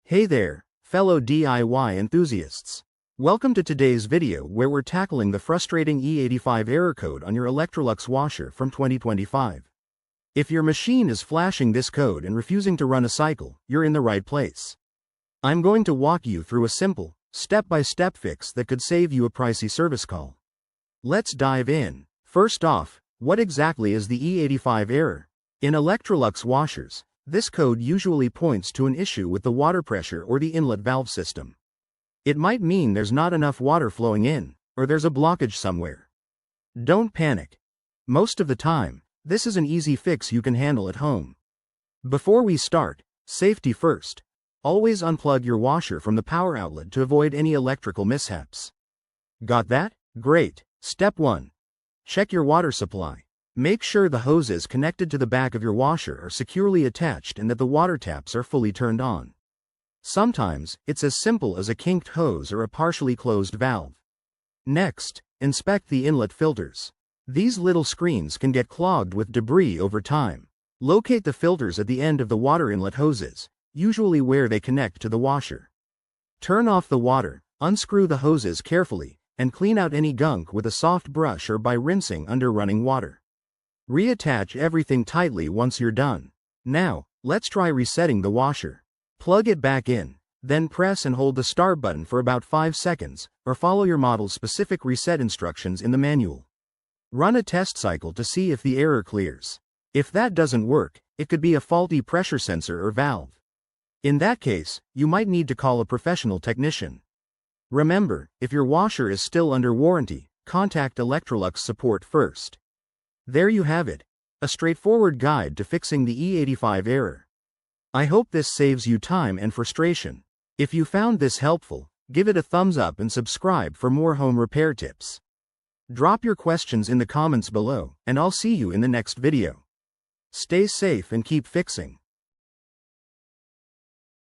Hey there, fellow DIY enthusiasts. Welcome to today's video where we're tackling the frustrating E85 error code on your Electrolux washer from 2025. If your machine is flashing this code and refusing to run a cycle, you're in the right place. I'm going to walk you through a simple, step-by-step fix that could save you a pricey service call. Let's dive in. First off, what exactly is the E85 error? In Electrolux washers, this code usually points to an issue with the water pressure or the inlet valve system. It might mean there's not enough water flowing in, or there's a blockage somewhere. Don't panic. Most of the time, this is an easy fix you can handle at home. Before we start, safety first. Always unplug your washer from the power outlet to avoid any electrical mishaps. Got that? Great. Step 1. Check your water supply. Make sure the hoses connected to the back of your washer are securely attached and that the water taps are fully turned on. Sometimes, it's as simple as a kinked hose or a partially closed valve. Next, inspect the inlet filters. These little screens can get clogged with debris over time. Locate the filters at the end of the water inlet hoses, usually where they connect to the washer. Turn off the water, unscrew the hoses carefully, and clean out any gunk with a soft brush or by rinsing under running water. Reattach everything tightly once you're done. Now, let's try resetting the washer. Plug it back in, then press and hold the start button for about 5 seconds, or follow your model's specific reset instructions in the manual. Run a test cycle to see if the error clears. If that doesn't work, it could be a faulty pressure sensor or valve. In that case, you might need to call a professional technician. Remember, if your washer is still under warranty, contact Electrolux support first. There you have it, a straightforward guide to fixing the E85 error. I hope this saves you time and frustration. If you found this helpful, give it a thumbs up and subscribe for more home repair tips. Drop your questions in the comments below, and I'll see you in the next video. Stay safe and keep fixing.